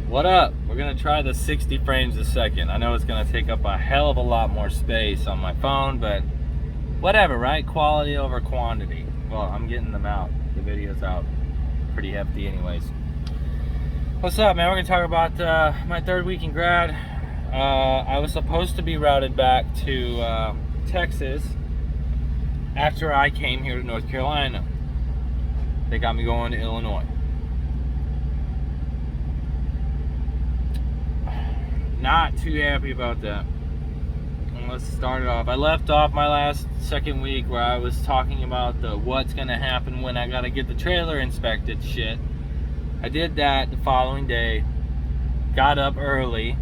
What up? We're gonna try the 60 frames a second. I know it's gonna take up a hell of a lot more space on my phone, but whatever, right? Quality over quantity. Well, I'm getting them out. The video's out pretty hefty anyways. What's up, man? We're gonna talk about my third week in grad. I was supposed to be routed back to Texas after I came here to North Carolina. They got me going to Illinois. Not too happy about that. And let's start it off. I left off my last second week where I was talking about the what's gonna happen when I gotta get the trailer inspected shit. I did that the following day, got up early,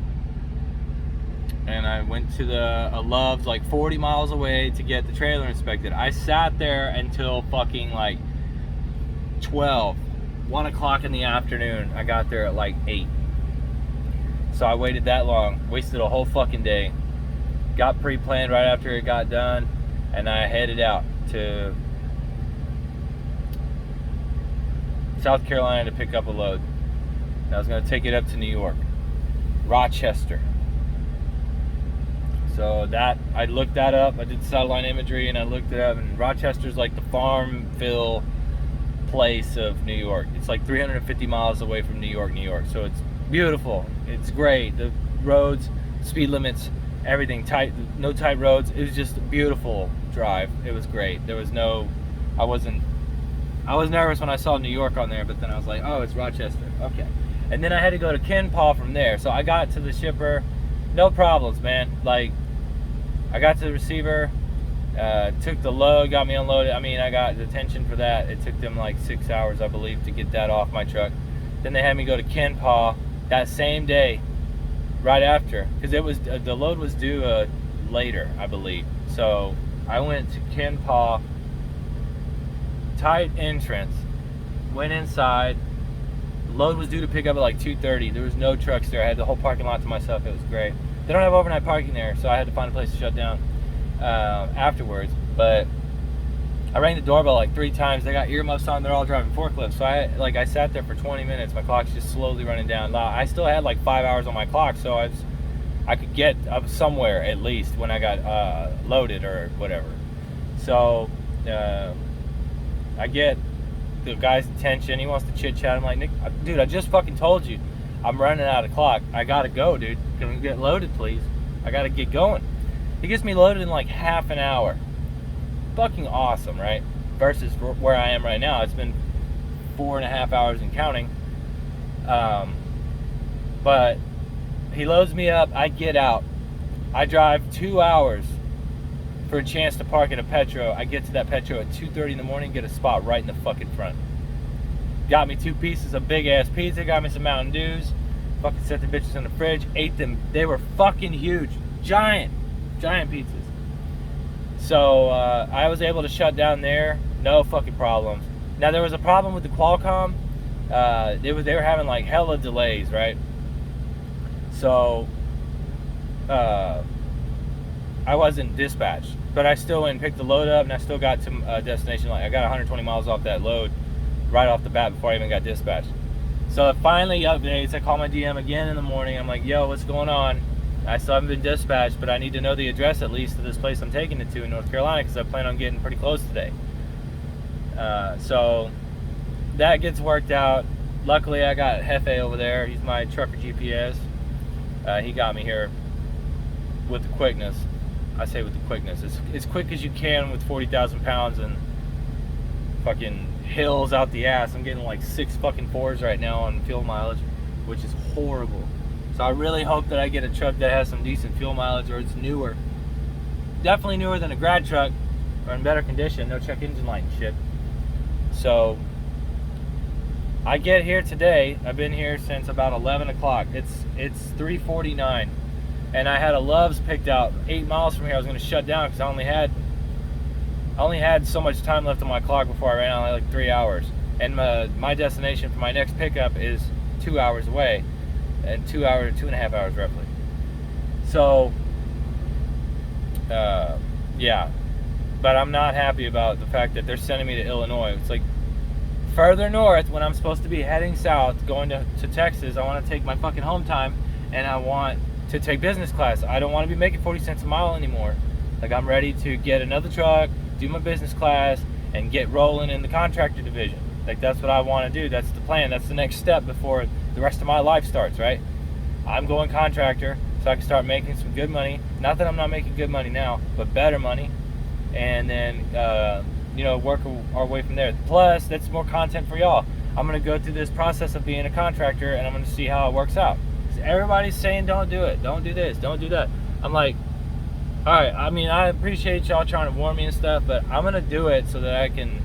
and I went to a Love's like 40 miles away to get the trailer inspected. I sat there until fucking like 1 o'clock in the afternoon. I got there at like 8. So I waited that long, wasted a whole fucking day. Got pre-planned right after it got done, and I headed out to South Carolina to pick up a load. I was gonna take it up to New York, Rochester. So that, I looked that up, I did satellite imagery and I looked it up, and Rochester's like the Farmville place of New York. It's like 350 miles away from New York, so it's beautiful. It's great. The roads, speed limits, everything tight, no tight roads. It was just a beautiful drive. It was great. There was no, I was nervous when I saw New York on there, but then I was like, oh, it's Rochester. Okay. And then I had to go to Ken Paw from there. So I got to the shipper, no problems, man. Like, I got to the receiver, took the load, got me unloaded. I mean, I got detention for that. It took them like 6 hours, I believe, to get that off my truck. Then they had me go to Ken Paw that same day, right after, because it was the load was due later, I believe. So I went to Ken Paw, tight entrance, went inside. The load was due to pick up at like 2:30. There was no trucks there. I had the whole parking lot to myself. It was great. They don't have overnight parking there, so I had to find a place to shut down afterwards. But I rang the doorbell like 3 times. They got earmuffs on. They're all driving forklifts. So I sat there for 20 minutes. My clock's just slowly running down. Now, I still had like 5 hours on my clock, so I could get up somewhere at least when I got loaded or whatever. So I get the guy's attention. He wants to chit chat. I'm like, Nick, dude, I just fucking told you I'm running out of clock. I gotta go, dude. Can we get loaded, please? I gotta get going. He gets me loaded in like half an hour. Fucking awesome, right? Versus where I am right now. It's been 4.5 hours and counting. But he loads me up. I get out. I drive 2 hours for a chance to park at a Petro. I get to that Petro at 2:30 in the morning, get a spot right in the fucking front. Got me 2 pieces of big ass pizza, got me some Mountain Dews, fucking set the bitches in the fridge, ate them. They were fucking huge. Giant pizzas. So I was able to shut down there, no fucking problems. Now there was a problem with the Qualcomm. They were having like hella delays, right? So I wasn't dispatched, but I still went and picked the load up, and I still got to destination. Like I got 120 miles off that load right off the bat before I even got dispatched. So finally updates. I call my DM again in the morning. I'm like, yo, what's going on? I still haven't been dispatched, but I need to know the address at least to this place I'm taking it to in North Carolina, because I plan on getting pretty close today. So that gets worked out. Luckily, I got Hefe over there. He's my trucker GPS. He got me here with the quickness. I say with the quickness. As quick as you can with 40,000 pounds and fucking hills out the ass. I'm getting like 6 fucking 4s right now on fuel mileage, which is horrible. So I really hope that I get a truck that has some decent fuel mileage, or it's newer. Definitely newer than a grad truck, or in better condition, no check engine light and shit. So I get here today. I've been here since about 11 o'clock. It's 3:49, and I had a Love's picked out 8 miles from here. I was going to shut down because I only had so much time left on my clock before I ran out, like 3 hours. And my destination for my next pickup is 2 hours away. And 2.5 hours roughly. So, yeah. But I'm not happy about the fact that they're sending me to Illinois. It's like further north when I'm supposed to be heading south, going to Texas. I want to take my fucking home time, and I want to take business class. I don't want to be making 40 cents a mile anymore. Like, I'm ready to get another truck, do my business class, and get rolling in the contractor division. Like, that's what I want to do. That's the plan. That's the next step before the rest of my life starts, right? I'm going contractor so I can start making some good money. Not that I'm not making good money now, but better money. And then, work our way from there. Plus, that's more content for y'all. I'm going to go through this process of being a contractor, and I'm going to see how it works out. Everybody's saying don't do it, don't do this, don't do that. I'm like, all right, I mean, I appreciate y'all trying to warn me and stuff, but I'm going to do it so that I can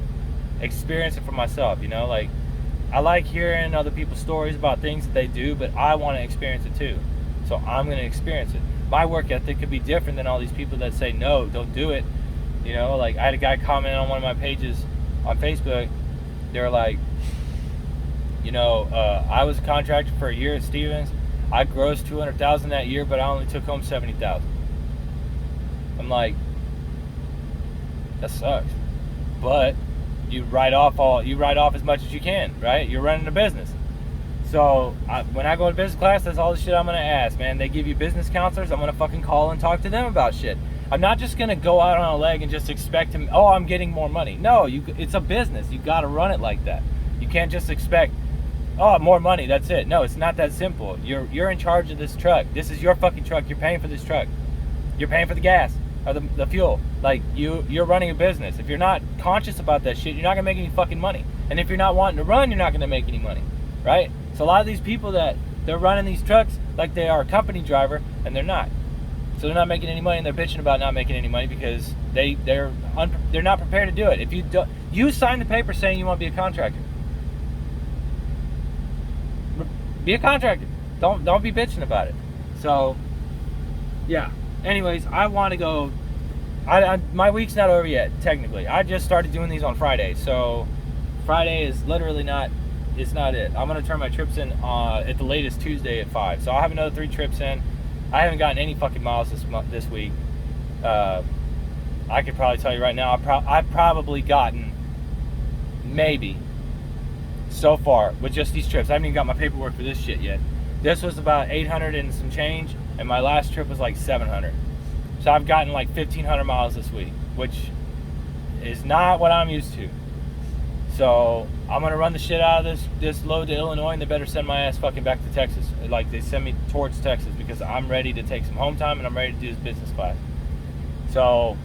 experience it for myself, Like, I like hearing other people's stories about things that they do, but I want to experience it too. So I'm going to experience it. My work ethic could be different than all these people that say, no, don't do it. Like, I had a guy comment on one of my pages on Facebook. They were like, I was a contractor for a year at Stevens. I grossed $200,000 that year, but I only took home $70,000. I'm like, that sucks. But you write off as much as you can, right? You're running a business. So when I go to business class, that's all the shit I'm gonna ask, man. They give you business counselors. I'm gonna fucking call and talk to them about shit. I'm not just gonna go out on a leg and just expect him. Oh, I'm getting more money. No, it's a business. You got to run it like that. You can't just expect, oh, more money. That's it. No, it's not that simple. You're in charge of this truck. This is your fucking truck. You're paying for this truck. You're paying for the gas or the fuel. Like, you're running a business. If you're not conscious about that shit, you're not gonna make any fucking money. And if you're not wanting to run, you're not gonna make any money, right? So a lot of these people that they're running these trucks like they are a company driver, and they're not. So they're not making any money, and they're bitching about not making any money because they're not prepared to do it. If you sign the paper saying you want to be a contractor, be a contractor. Don't be bitching about it. So yeah. Anyways, I want to go. My week's not over yet, technically. I just started doing these on Friday, so Friday is literally not. It's not it. I'm gonna turn my trips in at the latest Tuesday at 5. So I'll have another 3 trips in. I haven't gotten any fucking miles this week. I could probably tell you right now, I've probably gotten maybe so far with just these trips. I haven't even got my paperwork for this shit yet. This was about 800 and some change, and my last trip was like 700. So I've gotten like 1,500 miles this week, which is not what I'm used to. So I'm gonna run the shit out of this load to Illinois, and they better send my ass fucking back to Texas. Like, they send me towards Texas because I'm ready to take some home time and I'm ready to do this business class. So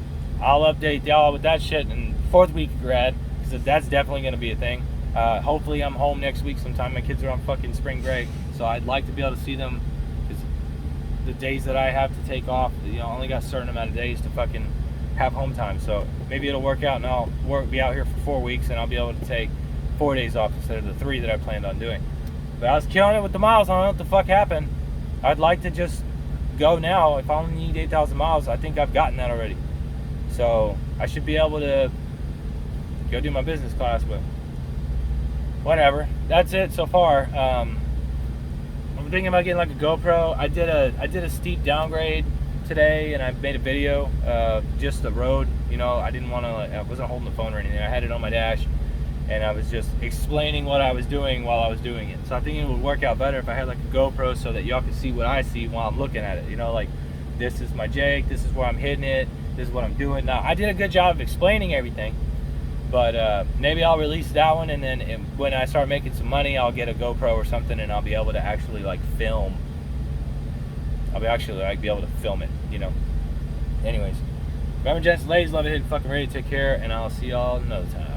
I'll update y'all with that shit in 4th week of grad, because that's definitely gonna be a thing. Hopefully I'm home next week sometime. My kids are on fucking spring break, so I'd like to be able to see them, because the days that I have to take off, I only got a certain amount of days to fucking have home time. So maybe it'll work out and I'll be out here for 4 weeks and I'll be able to take 4 days off instead of the 3 that I planned on doing. But I was killing it with the miles. I don't know what the fuck happened. I'd like to just go now. If I only need 8,000 miles, I think I've gotten that already. So I should be able to go do my business class, but whatever. That's it so far. I'm thinking about getting like a GoPro. I did a steep downgrade today, and I made a video just the road. I didn't want to, I wasn't holding the phone or anything. I had it on my dash, and I was just explaining what I was doing while I was doing it. So I think it would work out better if I had like a GoPro so that y'all could see what I see while I'm looking at it. Like, this is my jake, this is where I'm hitting it, this is what I'm doing. Now, I did a good job of explaining everything, but maybe I'll release that one, and then when I start making some money, I'll get a GoPro or something, and I'll be able to actually like film. I'll be able to film it, Anyways, remember, gents, ladies, love it, hit fucking ready to take care, and I'll see y'all another time.